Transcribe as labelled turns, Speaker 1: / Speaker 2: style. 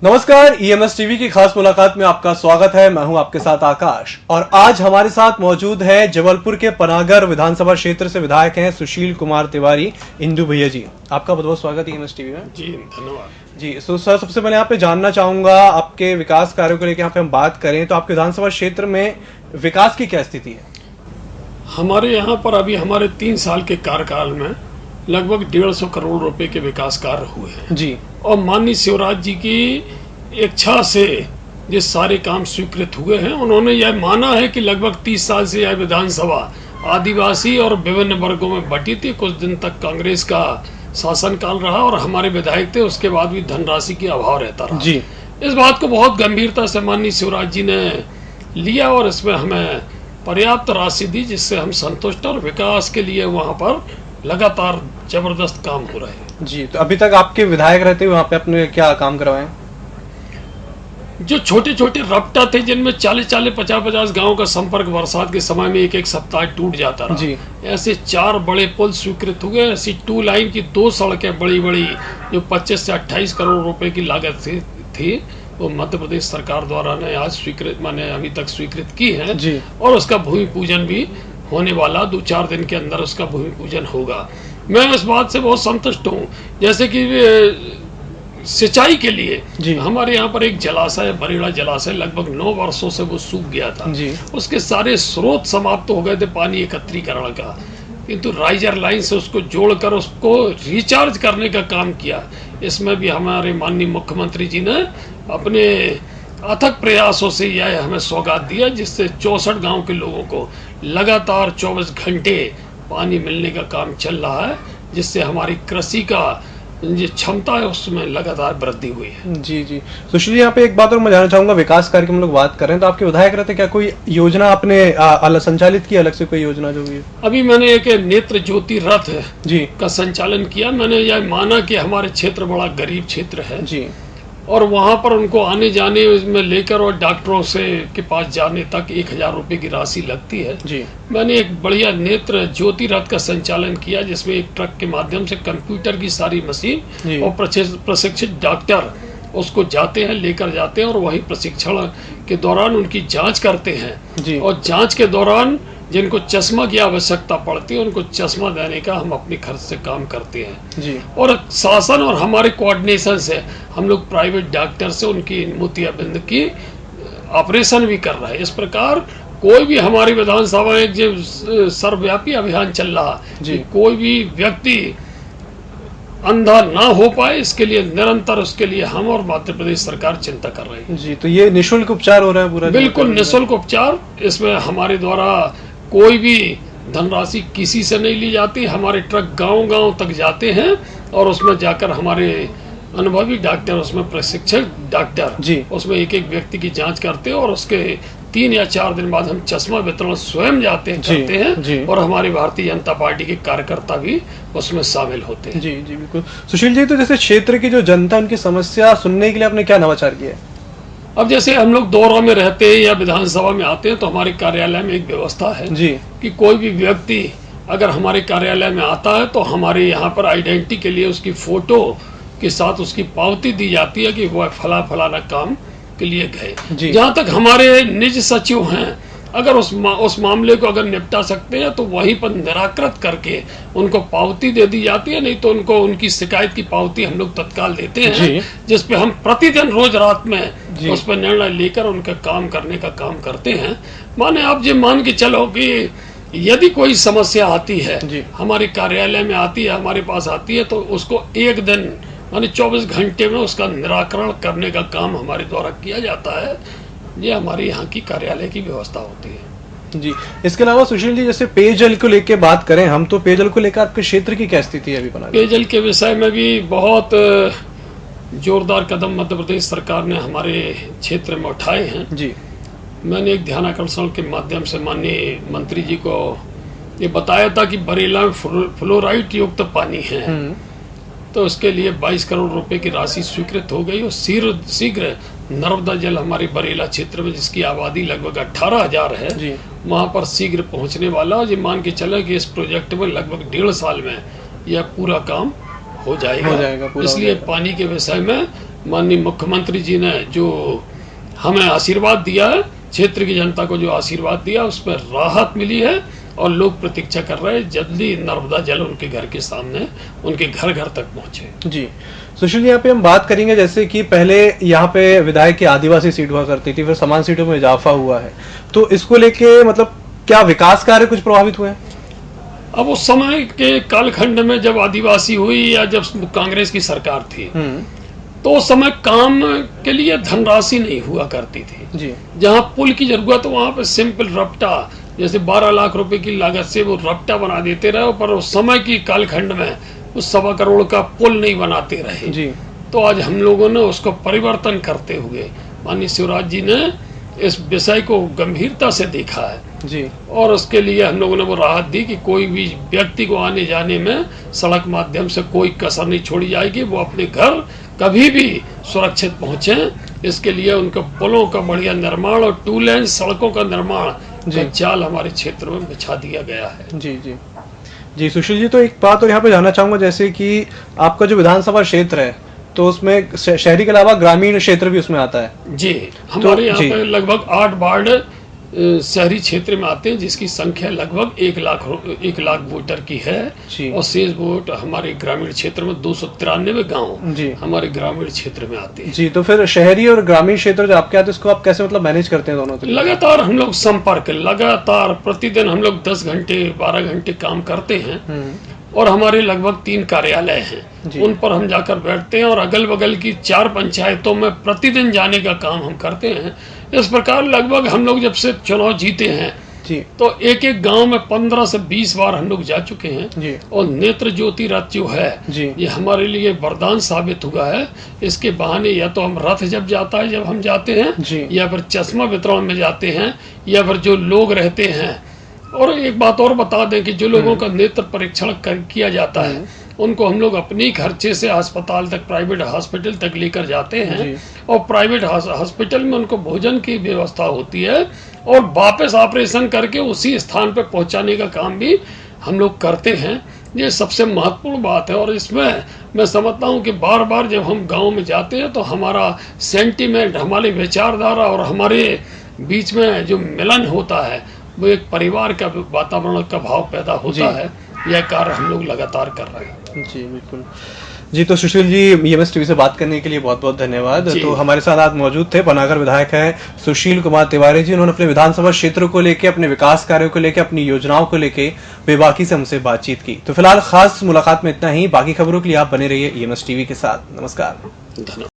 Speaker 1: नमस्कार, EMS TV की खास मुलाकात में आपका स्वागत है। मैं हूं आपके साथ आकाश और आज हमारे साथ मौजूद है जबलपुर के पनागर विधानसभा क्षेत्र से विधायक हैं सुशील कुमार तिवारी, इंदु भैया जी। आपका बहुत बहुत स्वागत है ईएमएस टीवी में।
Speaker 2: जी धन्यवाद जी।
Speaker 1: सर, सबसे पहले यहाँ पे जानना चाहूंगा आपके विकास कार्यों को लेकर यहाँ पे हम बात करें तो आपके विधानसभा क्षेत्र में विकास की क्या स्थिति है?
Speaker 2: हमारे यहाँ पर अभी हमारे 3 साल के कार्यकाल में लगभग 150 करोड़ रुपए के विकास कार्य हुए हैं
Speaker 1: जी।
Speaker 2: और माननीय शिवराज जी की इच्छा से ये सारे काम स्वीकृत हुए हैं। उन्होंने यह माना है कि लगभग 30 साल से यह विधानसभा आदिवासी और विभिन्न वर्गों में बटी थी। कुछ दिन तक कांग्रेस का शासनकाल रहा और हमारे विधायक थे, उसके बाद भी धनराशि की अभाव रहता रहा
Speaker 1: जी।
Speaker 2: इस बात को बहुत गंभीरता से माननीय शिवराज जी ने लिया और इसमें हमें पर्याप्त राशि दी, जिससे हम संतुष्ट और विकास के लिए वहाँ पर लगातार जबरदस्त काम हो रहे हैं।
Speaker 1: जी, तो अभी तक आपके विधायक रहते हुए वहाँ पे आपने क्या काम करवाए?
Speaker 2: जो छोटे छोटे रपटा थे जिनमें 40-40, 50-50 गाँव का संपर्क बरसात के समय में एक सप्ताह टूट जाता रहा
Speaker 1: जी।
Speaker 2: ऐसे 4 बड़े पुल स्वीकृत हुए। ऐसी 2 लाइन की 2 सड़कें बड़ी बड़ी जो 25 से 28 करोड़ रुपए की लागत थी वो मध्य प्रदेश सरकार द्वारा ने आज स्वीकृत माने अभी तक स्वीकृत की है
Speaker 1: जी।
Speaker 2: और उसका भूमि पूजन भी होने वाला 2-4 दिन के अंदर उसका भूमि पूजन होगा। मैं इस बात से बहुत संतुष्ट हूँ। जैसे कि सिंचाई के लिए हमारे यहाँ पर एक जलाशय बरेड़ा जलाशय लगभग 9 वर्षों से वो सूख गया था
Speaker 1: जी।
Speaker 2: उसके सारे स्रोत समाप्त हो गए थे पानी एकत्रीकरण का, किंतु राइजर लाइन से उसको जोड़कर उसको रिचार्ज करने का काम किया। इसमें भी हमारे माननीय मुख्यमंत्री जी ने अपने अथक प्रयासों से यह हमें सौगात दिया, जिससे 64 गांव के लोगों को लगातार 24 घंटे पानी मिलने का काम चल रहा है, जिससे हमारी कृषि का जो क्षमता है उसमें लगातार वृद्धि हुई है।
Speaker 1: जी जी। सुशील जी, यहाँ पे एक बात और मैं जानना चाहूंगा, विकास कार्य की हम लोग बात करें तो आपके विधायक रहते क्या कोई योजना आपने अलग संचालित की, अलग से कोई योजना जो हुई?
Speaker 2: अभी मैंने एक नेत्र ज्योति रथ
Speaker 1: जी
Speaker 2: का संचालन किया। मैंने यह माना कि हमारे क्षेत्र बड़ा गरीब क्षेत्र है
Speaker 1: जी
Speaker 2: और वहां पर उनको आने जाने में लेकर और डॉक्टरों से के पास जाने तक 1000 रुपए की राशि लगती है
Speaker 1: जी।
Speaker 2: मैंने एक बढ़िया नेत्र ज्योति रथ का संचालन किया, जिसमें एक ट्रक के माध्यम से कंप्यूटर की सारी मशीन और प्रशिक्षित डॉक्टर उसको जाते हैं, लेकर जाते हैं और वही प्रशिक्षण के दौरान उनकी जांच करते हैं और जांच के दौरान जिनको चश्मा की आवश्यकता पड़ती है उनको चश्मा देने का हम अपने खर्च से काम करते हैं
Speaker 1: जी।
Speaker 2: और शासन और हमारे कोऑर्डिनेशन से हम लोग प्राइवेट डॉक्टर से उनकी मोतियाबिंद की ऑपरेशन भी कर रहे हैं। इस प्रकार कोई भी हमारी विधानसभा में एक जो सर्वव्यापी अभियान चल रहा है, कोई भी व्यक्ति अंधा ना हो पाए, इसके लिए निरंतर उसके लिए हम और मध्य प्रदेश सरकार चिंता कर रही है।
Speaker 1: जी, तो ये निःशुल्क उपचार हो रहा है पूरा?
Speaker 2: बिल्कुल निःशुल्क उपचार। इसमें हमारे द्वारा कोई भी धनराशि किसी से नहीं ली जाती। हमारे ट्रक गांव-गांव तक जाते हैं और उसमें जाकर हमारे अनुभवी डॉक्टर, उसमें प्रशिक्षित डॉक्टर उसमें एक एक व्यक्ति की जांच करते हैं और उसके 3 या 4 दिन बाद हम चश्मा वितरण स्वयं जाते हैं करते हैं और हमारी भारतीय जनता पार्टी के कार्यकर्ता भी उसमें शामिल होते हैं।
Speaker 1: जी जी बिल्कुल। सुशील जी, तो जैसे क्षेत्र की जो जनता उनकी समस्या सुनने के लिए आपने क्या नवाचार किया है?
Speaker 2: अब जैसे हम लोग दौरों में रहते हैं या विधानसभा में आते हैं तो हमारे कार्यालय में एक व्यवस्था है कि कोई भी व्यक्ति अगर हमारे कार्यालय में आता है तो हमारे यहाँ पर आइडेंटिटी के लिए उसकी फोटो के साथ उसकी पावती दी जाती है कि वह फलाना काम के लिए गए। जहाँ तक हमारे निज सचिव हैं, अगर उस मामले को अगर निपटा सकते हैं तो वहीं पर निराकृत करके उनको पावती दे दी जाती है, नहीं तो उनको उनकी शिकायत की पावती हम लोग तत्काल देते हैं, जिस पे हम प्रतिदिन रोज रात में उस पर निर्णय लेकर उनका काम करने का काम करते हैं। माने आप ये मान के चलो कि यदि कोई समस्या आती है हमारे कार्यालय में आती है, हमारे पास आती है, तो उसको एक दिन माने 24 घंटे में उसका निराकरण करने का काम हमारे द्वारा किया जाता है। ये हमारे यहाँ की कार्यालय की व्यवस्था होती है।
Speaker 1: जी, इसके अलावा सुशील जी, जैसे पेयजल को लेके बात करें हम, तो पेयजल को लेकर आपके क्षेत्र की क्या स्थिति है अभी?
Speaker 2: पेयजल के विषय में भी बहुत जोरदार कदम मध्य प्रदेश सरकार ने हमारे क्षेत्र में उठाए हैं।
Speaker 1: जी,
Speaker 2: मैंने एक ध्यानाकर्षण के माध्यम से माननीय मंत्री जी को ये बताया था कि बरेला में फ्लोराइड युक्त पानी है, तो उसके लिए 22 करोड़ रुपए की राशि स्वीकृत हो गई और शीघ्र नर्मदा जल हमारे बरेला क्षेत्र में, जिसकी आबादी लगभग 18,000 है, वहां पर शीघ्र पहुंचने वाला। ये मान के चले कि इस प्रोजेक्ट में लगभग 1.5 साल में यह पूरा काम हो जाएगा। इसलिए पानी के विषय में माननीय मुख्यमंत्री जी ने जो हमें आशीर्वाद दिया है, क्षेत्र की जनता को जो आशीर्वाद दिया, उसमें राहत मिली है और लोग प्रतीक्षा कर रहे हैं जल्दी नर्मदा जल उनके घर के सामने, उनके घर घर तक पहुंचे।
Speaker 1: जी सुशील जी, यहाँ पे हम बात करेंगे जैसे कि पहले यहाँ पे विधायक की आदिवासी सीट हुआ करती थी, फिर समान सीटों में इजाफा हुआ है, तो इसको लेके मतलब क्या विकास कार्य कुछ प्रभावित हुए हैं?
Speaker 2: अब उस समय के कालखंड में जब आदिवासी हुई या जब कांग्रेस की सरकार थी, तो उस समय काम के लिए धनराशि नहीं हुआ करती थी
Speaker 1: जी।
Speaker 2: जहाँ पुल की जरूरत वहां पे सिंपल रपटा, जैसे 12 लाख रुपए की लागत से वो रपटा बना देते रहे, पर उस समय की कालखंड में उस 1.25 करोड़ का पुल नहीं बनाते रहे
Speaker 1: जी।
Speaker 2: तो आज हम लोगों ने उसको परिवर्तन करते हुए माननीय शिवराज जी ने इस विषय को गंभीरता से देखा है
Speaker 1: जी।
Speaker 2: और उसके लिए हम लोगों ने वो राहत दी कि कोई भी व्यक्ति को आने जाने में सड़क माध्यम से कोई कसर नहीं छोड़ी जाएगी, वो अपने घर कभी भी सुरक्षित पहुंचे। इसके लिए उनके पुलों का बढ़िया निर्माण और 2 लेन सड़कों का निर्माण का जाल हमारे क्षेत्र में बिछा दिया गया है।
Speaker 1: जी जी जी। सुशील जी, तो एक बात और यहाँ पे जानना चाहूंगा, जैसे कि आपका जो विधानसभा क्षेत्र है तो उसमें शहरी के अलावा ग्रामीण क्षेत्र भी उसमें आता है।
Speaker 2: जी, हमारे यहाँ पे लगभग 8 वार्ड शहरी क्षेत्र में आते हैं, जिसकी संख्या लगभग 1 लाख वोटर की है और शेष वोट हमारे ग्रामीण क्षेत्र में 293 गांव हमारे ग्रामीण क्षेत्र में आते हैं।
Speaker 1: जी, तो फिर शहरी और ग्रामीण क्षेत्र जो आपके आते हैं, इसको आप कैसे मतलब मैनेज करते हैं दोनों?
Speaker 2: लगातार हम लोग संपर्क, लगातार प्रतिदिन हम लोग 10 घंटे 12 घंटे काम करते हैं और हमारे लगभग 3 कार्यालय हैं, उन पर हम जाकर बैठते हैं और अगल बगल की 4 पंचायतों में प्रतिदिन जाने का काम हम करते हैं। इस प्रकार लगभग हम लोग जब से चुनाव जीते हैं तो एक एक गांव में 15 से 20 बार हम लोग जा चुके हैं और नेत्र ज्योति रथ जो है ये हमारे लिए वरदान साबित हुआ है। इसके बहाने या तो हम रथ जब जाता है, जब हम जाते हैं, या फिर चश्मा वितरण में जाते हैं, या फिर जो लोग रहते हैं। और एक बात और बता दें कि जो लोगों का नेत्र परीक्षण किया जाता है उनको हम लोग अपनी खर्चे से अस्पताल तक, प्राइवेट हॉस्पिटल तक लेकर जाते हैं और प्राइवेट हॉस्पिटल में उनको भोजन की व्यवस्था होती है और वापस ऑपरेशन करके उसी स्थान पर पहुंचाने का काम भी हम लोग करते हैं। ये सबसे महत्वपूर्ण बात है और इसमें मैं समझता हूँ कि बार बार जब हम गाँव में जाते हैं तो हमारा सेंटीमेंट, हमारी विचारधारा और हमारे बीच में जो मिलन होता है वो एक परिवार का वातावरण का भाव पैदा होता है। यह कार्य हम लोग लगातार कर रहे हैं।
Speaker 1: जी बिल्कुल जी। तो सुशील जी, EMS टीवी से बात करने के लिए बहुत बहुत धन्यवाद। तो हमारे साथ आज मौजूद थे पनागर विधायक हैं सुशील कुमार तिवारी जी। उन्होंने अपने विधानसभा क्षेत्र को लेकर, अपने विकास कार्यों को लेकर, अपनी योजनाओं को लेकर बेबाकी से हमसे बातचीत की। तो फिलहाल खास मुलाकात में इतना ही। बाकी खबरों के लिए आप बने रहिए EMS टीवी के साथ। नमस्कार।